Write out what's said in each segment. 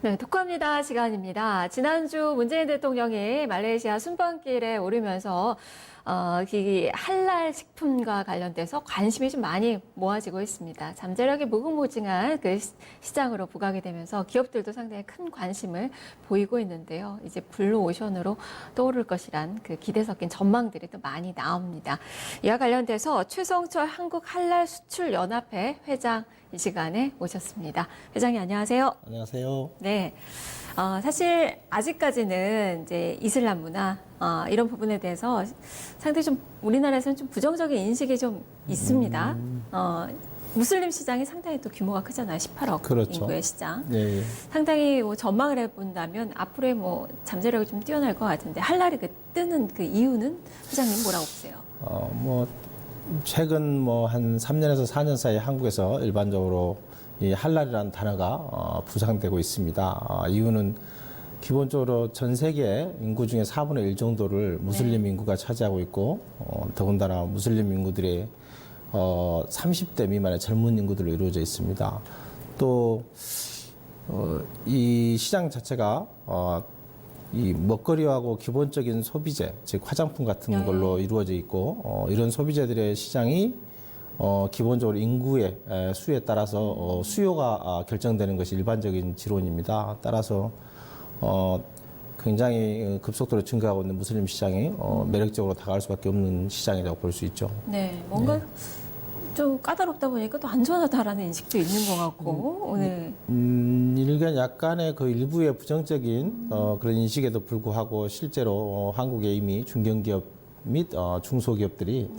네, 독합니다 시간입니다. 지난주 문재인 대통령이 말레이시아 순방길에 오르면서 이 할랄 식품과 관련돼서 관심이 좀 많이 모아지고 있습니다. 잠재력이 무궁무진한 그 시장으로 부각이 되면서 기업들도 상당히 큰 관심을 보이고 있는데요. 이제 블루 오션으로 떠오를 것이란 그 기대 섞인 전망들이 또 많이 나옵니다. 이와 관련돼서 최성철 한국할랄수출연합회 회장 이 시간에 모셨습니다. 회장님 안녕하세요. 안녕하세요. 네. 사실 아직까지는 이제 이슬람 문화 이런 부분에 대해서 상당히 좀 우리나라에서는 좀 부정적인 인식이 좀 있습니다. 무슬림 시장이 상당히 또 규모가 크잖아요. 18억 그렇죠. 인구의 시장. 네. 상당히 뭐 전망을 해본다면 앞으로의 뭐 잠재력이 좀 뛰어날 것 같은데 할랄이 그 뜨는 그 이유는 회장님 뭐라고 보세요? 최근 한 3년에서 4년 사이 한국에서 일반적으로 이 할랄이라는 단어가 부상되고 있습니다. 이유는 기본적으로 전 세계 인구 중에 4분의 1 정도를 무슬림 인구가 차지하고 있고, 더군다나 무슬림 인구들이 30대 미만의 젊은 인구들로 이루어져 있습니다. 또, 이 시장 자체가 이 먹거리하고 기본적인 소비재, 즉 화장품 같은 걸로 이루어져 있고, 이런 소비재들의 시장이 기본적으로 인구의 수에 따라서 수요가 결정되는 것이 일반적인 지론입니다. 따라서 굉장히 급속도로 증가하고 있는 무슬림 시장이 매력적으로 다가갈 수밖에 없는 시장이라고 볼 수 있죠. 네, 뭔가 좀 까다롭다 보니까 또 안전하다라는 인식도 있는 것 같고, 네. 일견 약간의 그 일부의 부정적인 그런 인식에도 불구하고 실제로 한국에 이미 중견기업 및 중소기업들이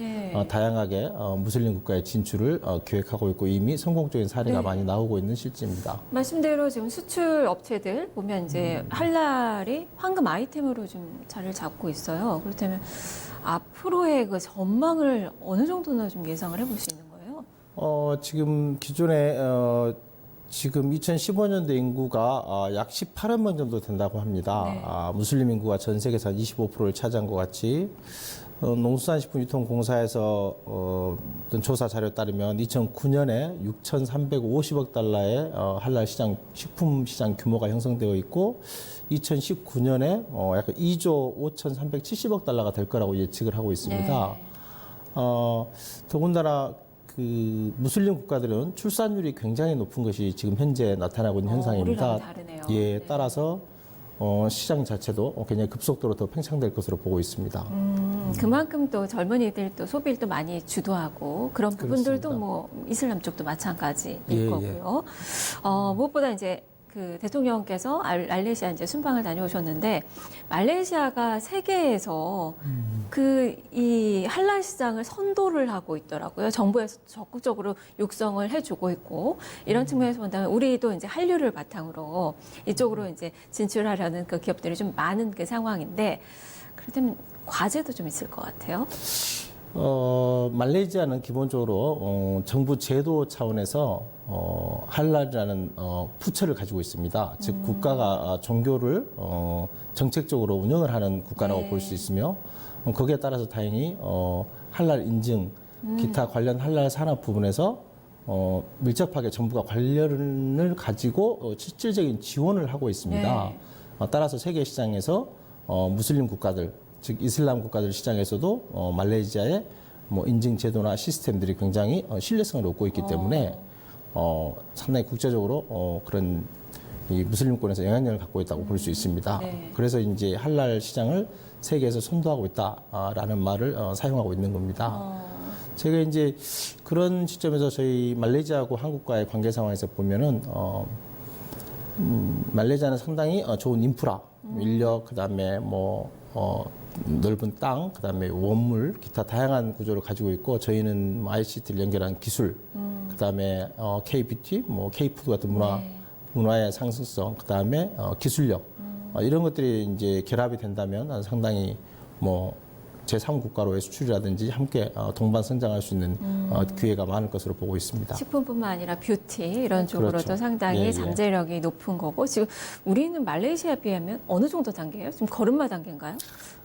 다양하게 무슬림 국가의 진출을 계획하고 있고 이미 성공적인 사례가 많이 나오고 있는 실지입니다. 말씀대로 지금 수출 업체들 보면 이제 할랄이 황금 아이템으로 좀 자리를 잡고 있어요. 그렇다면 앞으로의 그 전망을 어느 정도나 좀 예상을 해볼 수 있는 거예요? 지금 기존에 지금 2015년도 인구가 약 18억 명 정도 된다고 합니다. 무슬림 인구가 전 세계에서 한 25%를 차지한 것 같이 농수산식품유통공사에서 어떤 조사 자료에 따르면 2009년에 6,350억 달러의 할랄 시장, 식품 시장 규모가 형성되어 있고 2019년에 약간 2조 5,370억 달러가 될 거라고 예측을 하고 있습니다. 더군다나 그 무슬림 국가들은 출산율이 굉장히 높은 것이 지금 현재 나타나고 있는 현상입니다. 우리랑 다르네요. 예, 따라서 시장 자체도 굉장히 급속도로 더 팽창될 것으로 보고 있습니다. 그만큼 또 젊은이들 또 소비를 또 많이 주도하고 그런 부분들도 그렇습니다. 뭐 이슬람 쪽도 마찬가지일 예, 거고요. 무엇보다 이제 그 대통령께서 말레이시아 이제 순방을 다녀오셨는데 말레이시아가 세계에서 그 이 할랄 시장을 선도를 하고 있더라고요. 정부에서 적극적으로 육성을 해주고 있고 이런 측면에서 본다면 우리도 이제 한류를 바탕으로 이쪽으로 이제 진출하려는 그 기업들이 좀 많은 그 상황인데 그렇다면 과제도 좀 있을 것 같아요. 말레이시아는 기본적으로 정부 제도 차원에서 할랄이라는 부처를 가지고 있습니다. 즉 국가가 종교를 정책적으로 운영을 하는 국가라고 볼 수 있으며 거기에 따라서 다행히 할랄 인증, 기타 관련 할랄 산업 부분에서 밀접하게 정부가 관련을 가지고 실질적인 지원을 하고 있습니다. 따라서 세계 시장에서 무슬림 국가들 즉 이슬람 국가들 시장에서도 말레이시아의 뭐 인증 제도나 시스템들이 굉장히 신뢰성을 얻고 있기 때문에 상당히 국제적으로 그런 이 무슬림권에서 영향력을 갖고 있다고 볼 수 있습니다. 그래서 이제 할랄 시장을 세계에서 선도하고 있다라는 말을 사용하고 있는 겁니다. 제가 이제 그런 시점에서 저희 말레이시아하고 한국과의 관계 상황에서 보면은 말레이시아는 상당히 좋은 인프라, 인력, 그다음에 넓은 땅, 그다음에 원물, 기타 다양한 구조를 가지고 있고 저희는 ICT를 연결한 기술, 그다음에 K-뷰티, K-푸드 같은 문화의 상승성, 그다음에 기술력 이런 것들이 이제 결합이 된다면 상당히 제3국가로의 수출이라든지 함께 동반 성장할 수 있는 기회가 많을 것으로 보고 있습니다. 식품뿐만 아니라 뷰티 이런 쪽으로도 그렇죠. 상당히 예, 예. 잠재력이 높은 거고 지금 우리는 말레이시아에 비하면 어느 정도 단계예요? 지금 걸음마 단계인가요?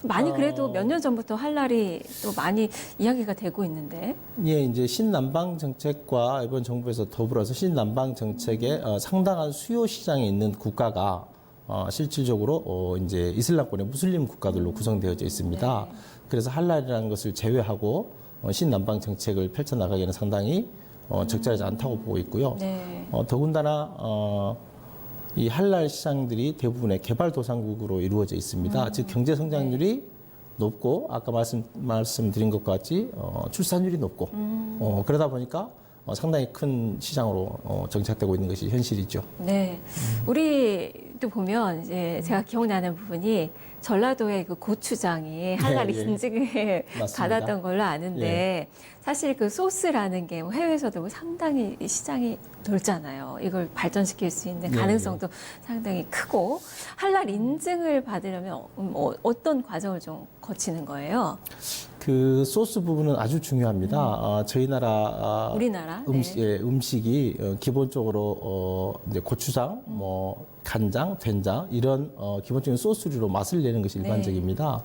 많이 그래도 몇 년 전부터 할랄이 또 많이 이야기가 되고 있는데. 예, 이제 신남방 정책과 이번 정부에서 더불어서 신남방 정책에 상당한 수요 시장이 있는 국가가 실질적으로 이제 이슬람권의 무슬림 국가들로 구성되어져 있습니다. 네. 그래서 할랄이라는 것을 제외하고 신남방 정책을 펼쳐나가기에는 상당히 적절하지 않다고 보고 있고요. 네. 더군다나 이 할랄 시장들이 대부분의 개발도상국으로 이루어져 있습니다. 즉 경제 성장률이 높고 아까 말씀드린 것 같이 출산율이 높고 그러다 보니까 상당히 큰 시장으로 정착되고 있는 것이 현실이죠. 네. 우리도 보면 이제 제가 기억나는 부분이 전라도의 그 고추장이 할랄 예. 인증을 맞습니다. 받았던 걸로 아는데 사실 그 소스라는 게 해외에서도 상당히 시장이 넓잖아요. 이걸 발전시킬 수 있는 예, 가능성도 상당히 크고 할랄 인증을 받으려면 어떤 과정을 좀 거치는 거예요? 그 소스 부분은 아주 중요합니다. 저희 나라 우리나라? 음식이 기본적으로 이제 고추장, 뭐 간장, 된장 이런 기본적인 소스류로 맛을 내는 것이 일반적입니다.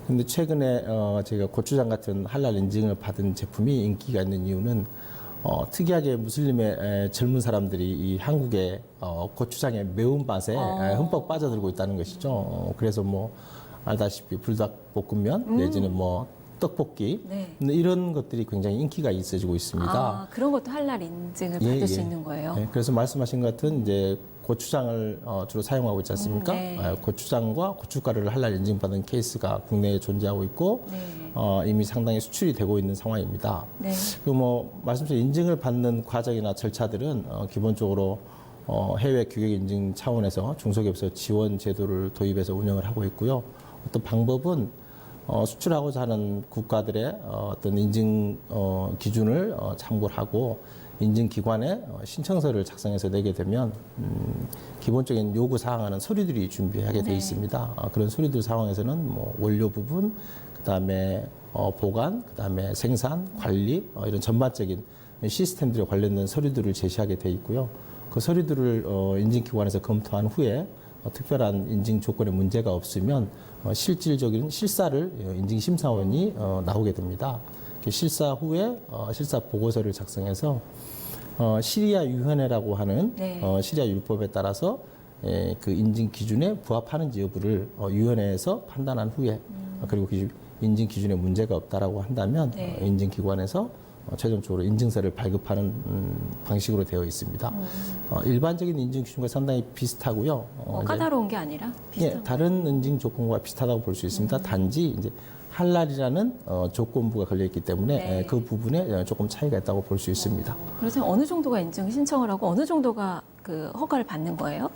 근데 최근에 제가 고추장 같은 할랄 인증을 받은 제품이 인기가 있는 이유는 특이하게 무슬림의 젊은 사람들이 이 한국의 고추장의 매운맛에 흠뻑 빠져들고 있다는 것이죠. 그래서 뭐 알다시피 불닭볶음면 내지는 뭐 떡볶이 이런 것들이 굉장히 인기가 있어지고 있습니다. 아, 그런 것도 할랄 인증을 받을 수 있는 거예요? 네, 그래서 말씀하신 것 같은 이제 고추장을 주로 사용하고 있지 않습니까? 고추장과 고춧가루를 할랄 인증받은 케이스가 국내에 존재하고 있고 이미 상당히 수출이 되고 있는 상황입니다. 그 뭐 말씀드린 인증을 받는 과정이나 절차들은 기본적으로 해외 규격 인증 차원에서 중소기업에서 지원 제도를 도입해서 운영을 하고 있고요. 어떤 방법은 수출하고자 하는 국가들의 어떤 인증 기준을 참고를 하고 인증기관에 신청서를 작성해서 내게 되면 기본적인 요구 사항하는 서류들이 준비하게 돼 있습니다. 그런 서류들 상황에서는 뭐 원료 부분, 그다음에 보관, 그다음에 생산, 관리 이런 전반적인 시스템들에 관련된 서류들을 제시하게 돼 있고요. 그 서류들을 인증기관에서 검토한 후에 특별한 인증 조건에 문제가 없으면 실질적인 실사를 인증심사원이 나오게 됩니다. 실사 후에 실사 보고서를 작성해서 시리아 위원회라고 하는 시리아 율법에 따라서 그 인증 기준에 부합하는지 여부를 위원회에서 판단한 후에 그리고 그 인증 기준에 문제가 없다라고 한다면 인증기관에서 최종적으로 인증서를 발급하는 방식으로 되어 있습니다. 일반적인 인증 기준과 상당히 비슷하고요. 까다로운 게 아니라 비슷한 다른 인증 조건과 비슷하다고 볼 수 있습니다. 단지 이제 할랄이라는 조건부가 걸려 있기 때문에 그 부분에 조금 차이가 있다고 볼 수 있습니다. 그래서 어느 정도가 인증 신청을 하고 어느 정도가 그 허가를 받는 거예요?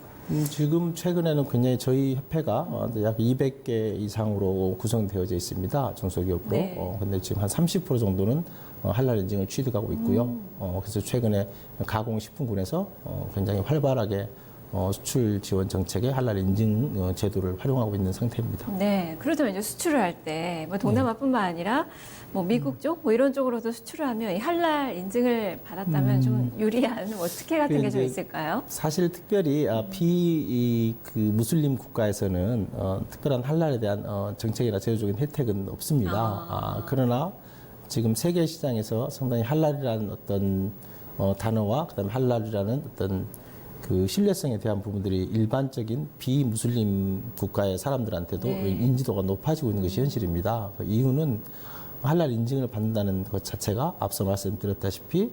지금 최근에는 굉장히 저희 협회가 약 200개 이상으로 구성되어져 있습니다. 중소기업으로. 근데 지금 한 30% 정도는 할랄 인증을 취득하고 있고요. 그래서 최근에 가공식품군에서 굉장히 활발하게 수출 지원 정책의 할랄 인증 제도를 활용하고 있는 상태입니다. 네. 그렇다면 이제 수출을 할 때 뭐 동남아뿐만 아니라 뭐 미국 쪽 뭐 이런 쪽으로도 수출을 하면 이 할랄 인증을 받았다면 좀 유리한 뭐 특혜 같은 게 좀 있을까요? 사실 특별히 그 무슬림 국가에서는 특별한 할랄에 대한 정책이나 제도적인 혜택은 없습니다. 그러나 지금 세계 시장에서 상당히 할랄이라는 어떤 단어와 그다음에 할랄이라는 어떤 그 신뢰성에 대한 부분들이 일반적인 비무슬림 국가의 사람들한테도 인지도가 높아지고 있는 것이 현실입니다. 그 이유는 할랄 인증을 받는다는 것 자체가 앞서 말씀드렸다시피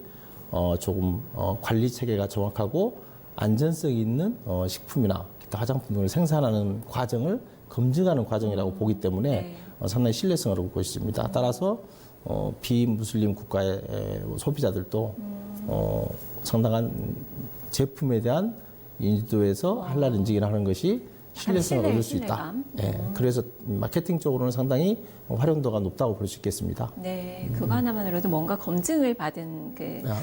조금 관리 체계가 정확하고 안전성 있는 식품이나 기타 화장품 등을 생산하는 과정을 검증하는 과정이라고 보기 때문에 상당히 신뢰성을 얻고 있습니다. 따라서 비무슬림 국가의 소비자들도 상당한 제품에 대한 인지도에서 할랄 인증이라 하는 것이 신뢰성을 얻을 수 있다. 신뢰감. 예, 그래서 마케팅적으로는 상당히 활용도가 높다고 볼 수 있겠습니다. 네, 그거 하나만으로도 뭔가 검증을 받은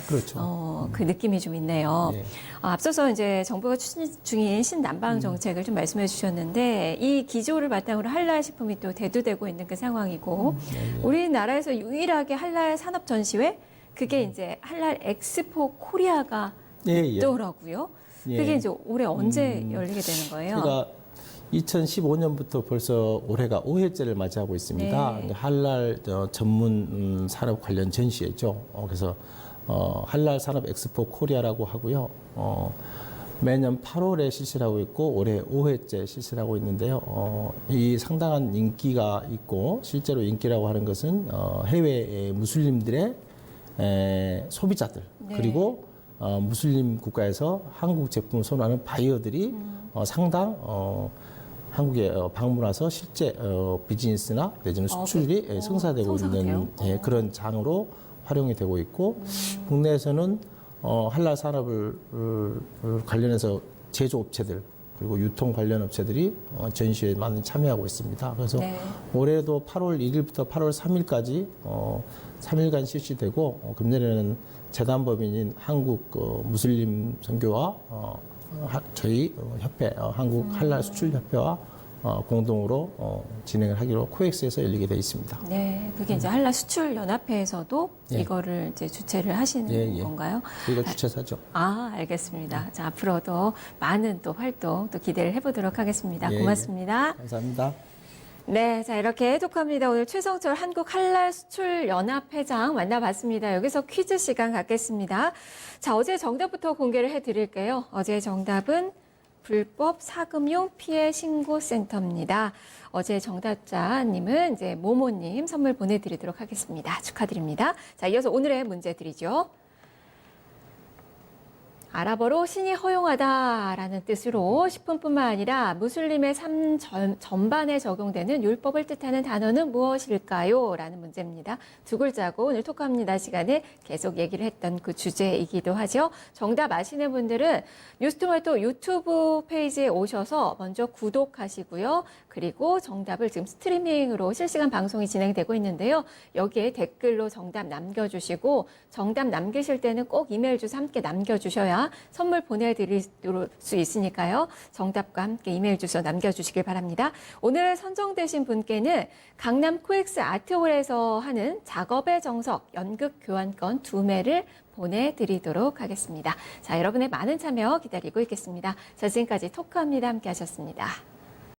그렇죠. 그 느낌이 좀 있네요. 네. 앞서서 이제 정부가 추진 중인 신남방 정책을 좀 말씀해 주셨는데 이 기조를 바탕으로 한랄 식품이 또 대두되고 있는 그 상황이고 우리나라에서 유일하게 한랄 산업 전시회 그게 이제 한랄 엑스포 코리아가 있더라고요. 예. 그게 이제 올해 언제 열리게 되는 거예요? 제가 2015년부터 벌써 올해가 5회째를 맞이하고 있습니다. 네. 한랄 전문 산업 관련 전시회죠. 그래서 한랄 산업 엑스포 코리아라고 하고요. 매년 8월에 실시를 하고 있고 올해 5회째 실시를 하고 있는데요. 이 상당한 인기가 있고 실제로 인기라고 하는 것은 해외 무슬림들의 소비자들 네. 그리고 무슬림 국가에서 한국 제품을 선호하는 바이어들이 상당 한국에 방문해서 실제 비즈니스나 내지는 수출이 성사되고 있는 그런 장으로 활용이 되고 있고 국내에서는 한랄 산업을 관련해서 제조업체들 그리고 유통 관련 업체들이 전시회에 많이 참여하고 있습니다. 그래서 네. 올해도 8월 1일부터 8월 3일까지 3일간 실시되고 금년에는 재단법인인 한국 무슬림 선교와 저희 협회 한국 한랄 수출협회와 공동으로 진행을 하기로 코엑스에서 열리게 돼 있습니다. 네, 그게 이제 한라 수출 연합회에서도 예. 이거를 이제 주최를 하시는 건가요? 저희가 주최사죠. 알겠습니다. 자, 앞으로도 많은 또 활동 또 기대를 해보도록 하겠습니다. 고맙습니다. 감사합니다. 네, 자, 이렇게 독합니다. 오늘 최성철 한국 한랄 수출 연합회장 만나봤습니다. 여기서 퀴즈 시간 갖겠습니다. 자, 어제 정답부터 공개를 해드릴게요. 어제 정답은 불법 사금융 피해 신고 센터입니다. 어제 정답자님은 이제 모모님 선물 보내드리도록 하겠습니다. 축하드립니다. 자, 이어서 오늘의 문제 드리죠. 아랍어로 신이 허용하다라는 뜻으로 식품뿐만 아니라 무슬림의 삶 전반에 적용되는 율법을 뜻하는 단어는 무엇일까요? 라는 문제입니다. 두 글자고 오늘 토크합니다 시간에 계속 얘기를 했던 그 주제이기도 하죠. 정답 아시는 분들은 뉴스토마토 유튜브 페이지에 오셔서 먼저 구독하시고요. 그리고 정답을 지금 스트리밍으로 실시간 방송이 진행되고 있는데요. 여기에 댓글로 정답 남겨주시고 정답 남기실 때는 꼭 이메일 주소 함께 남겨주셔야 선물 보내드릴 수 있으니까요. 정답과 함께 이메일 주소 남겨주시길 바랍니다. 오늘 선정되신 분께는 강남 코엑스 아트홀에서 하는 작업의 정석 연극 교환권 2매를 보내드리도록 하겠습니다. 자, 여러분의 많은 참여 기다리고 있겠습니다. 자, 지금까지 토크합니다 함께 하셨습니다.